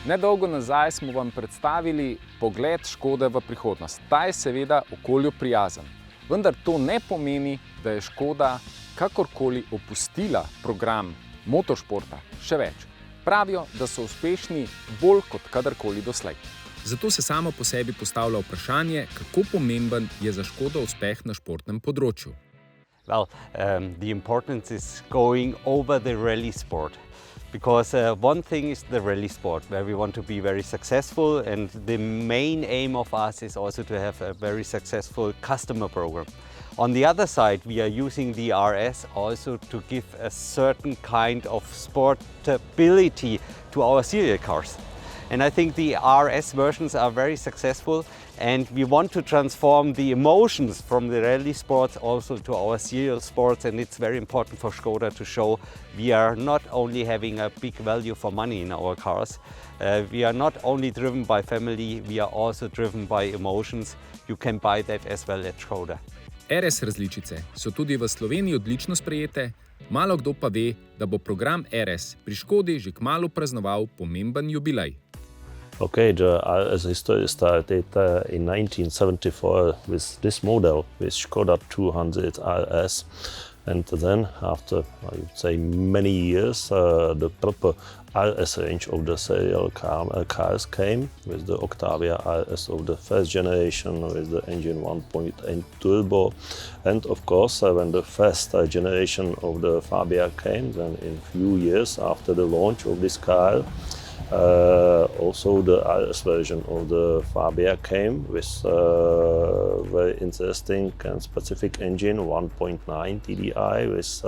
Nedolgo nazaj smo vam predstavili pogled Škode v prihodnost. Ta je seveda okolju prijazen. Vendar to ne pomeni, da je Škoda kakorkoli opustila program motošporta. Še več. Pravijo, da so uspešni bolj kot kadarkoli doslej. Zato se samo po sebi postavlja vprašanje, kako pomemben je za Škodo uspeh na športnem področju. Well, the importance is going over the rally sport. Because one thing is the rally sport, where we want to be very successful, and the main aim of us is also to have a very successful customer program. On the other side, we are using the RS also to give a certain kind of sportability to our serial cars. And I think the RS versions are very successful, and we want to transform the emotions from the rally sports also to our serial sports, and it's very important for Škoda to show we are not only having a big value for money in our cars, we are not only driven by family, we are also driven by emotions. You can buy that as well at Škoda. RS različice so tudi v Sloveniji odlično sprejete, malo kdo pa ve, da bo program RS pri Škodi že kmalu praznoval pomemben jubilej. Okay, the RS history started in 1974 with this model, with Škoda 200 RS. And then, after, I would say, many years, the proper RS range of the serial cars came, with the Octavia RS of the first generation, with the engine 1.8 turbo. And of course, when the first generation of the Fabia came, then in few years after the launch of this car, also the RS version of the Fabia came with very interesting and specific engine, 1.9 TDI with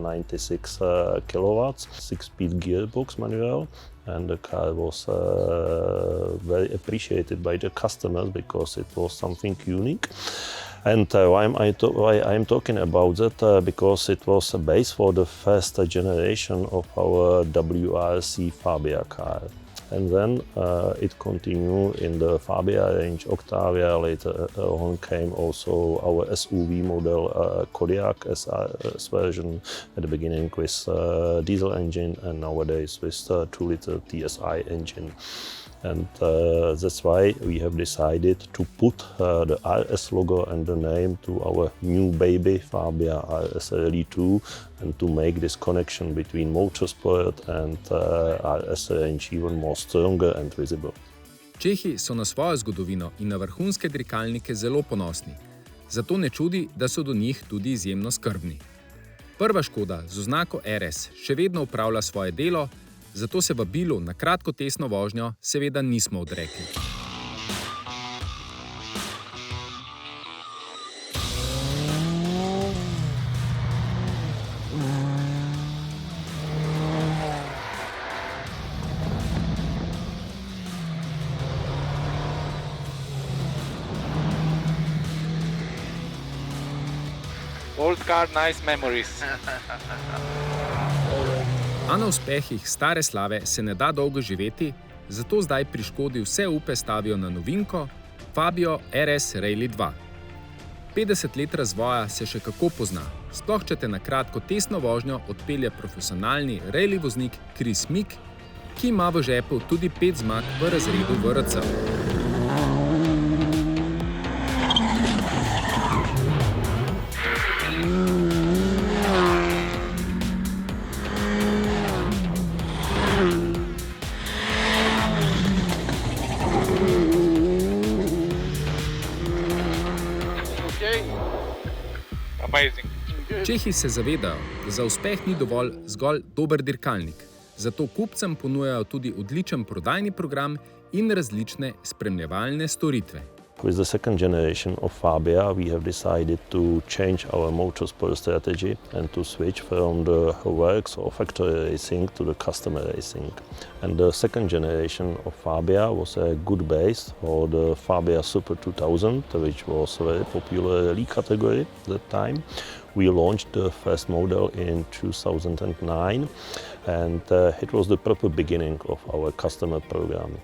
96 kilowatts, 6-speed gearbox manual. And the car was very appreciated by the customers because it was something unique. And why I'm talking about that? Because it was a base for the first generation of our WRC Fabia car. And then it continued in the Fabia range, Octavia. Later on came also our SUV model Kodiaq S version, at the beginning with diesel engine, and nowadays with 2-liter TSI engine. And that's why we have decided to put the RS logo and the name to our new baby Fabia RS Rally2, and to make this connection between motorsport and RS range even more stronger and visible. Čehi so na svojo zgodovino in na vrhunske dirkalnike zelo ponosni. Zato ne čudi, da so do njih tudi izjemno skrbni. Prva Škoda z oznako RS še vedno opravlja svoje delo, zato se vabilu na kratkotesno vožnjo seveda nismo odrekli. Old car, nice memories. A na uspehih stare slave se ne da dolgo živeti, zato zdaj pri Škodi vse upe stavijo na novinko Fabio RS Rally 2. 50 let razvoja se še kako pozna, sploh če te na kratko testno vožnjo odpelje profesionalni rally voznik Kris Meeke, ki ima v žepu tudi 5 zmag v razredu VRC. Čehi se zavedajo, da za uspeh ni dovolj zgolj dober dirkalnik, zato kupcem ponujajo tudi odličen prodajni program in različne spremljevalne storitve. With the second generation of Fabia, we have decided to change our motorsport strategy and to switch from the works or factory racing to the customer racing. And the second generation of Fabia was a good base for the Fabia Super 2000, which was a very popular rally category at that time. We launched the first model in 2009, And it was the proper beginning of our customer program.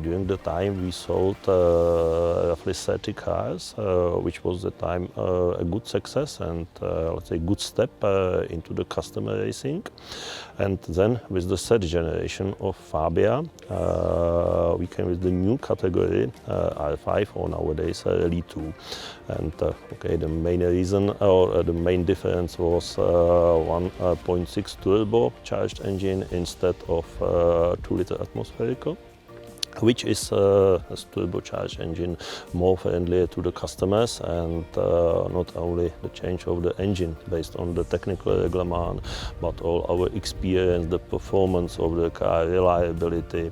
During the time we sold roughly 30 cars, which was the time a good success and let's say good step into the customer racing. And then with the third generation of Fabia, we came with the new category R5 or nowadays Rally2. And okay, the main reason or the main difference was 1.6 turbo charged engine instead of 2-liter atmospherical, which is a turbocharged engine more friendly to the customers, and not only the change of the engine based on the technical reglement, but all our experience, the performance of the car, reliability,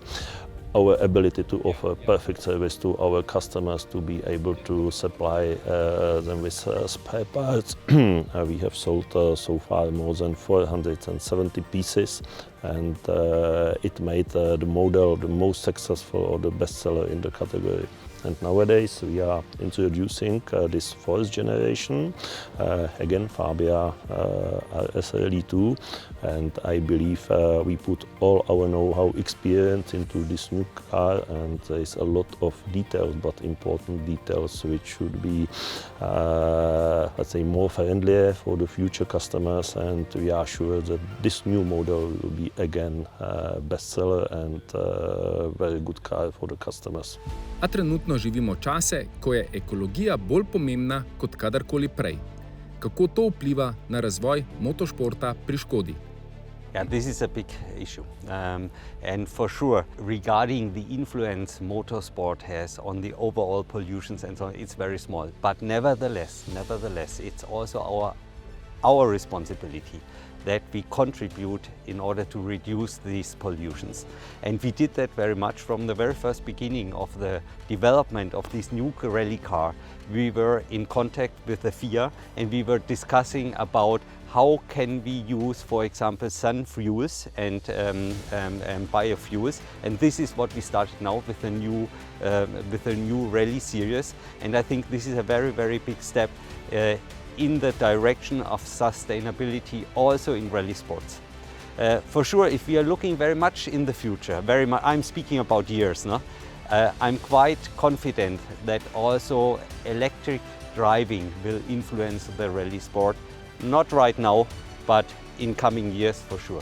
our ability to offer perfect service to our customers, to be able to supply them with spare parts. We have sold so far more than 470 pieces, and it made the model the most successful or the best seller in the category. And nowadays we are introducing this fourth generation, again Fabia as Rally2, and I believe we put all our know-how experience into this new car, and there is a lot of details, but important details which should be let's say more friendly for the future customers, and we are sure that this new model will be again bestseller and very good car for the customers. A trenutno živimo čase, ko je ekologija bolj pomembna kot kadarkoli prej. Kako to vpliva na razvoj motošporta pri Škodi? Yeah, this is a big issue, and for sure regarding the influence motorsport has on the overall pollutions and so on, it's very small. But nevertheless, it's also our responsibility that we contribute in order to reduce these pollutions. And we did that very much from the very first beginning of the development of this new rally car. We were in contact with the FIA, and we were discussing about how can we use, for example, sun fuels and biofuels. And this is what we started now with a new rally series. And I think this is a very, very big step in the direction of sustainability also in rally sports. For sure, if we are looking very much in the future, I'm speaking about years, no? I'm quite confident that also electric driving will influence the rally sport. Not right now, but in coming years for sure.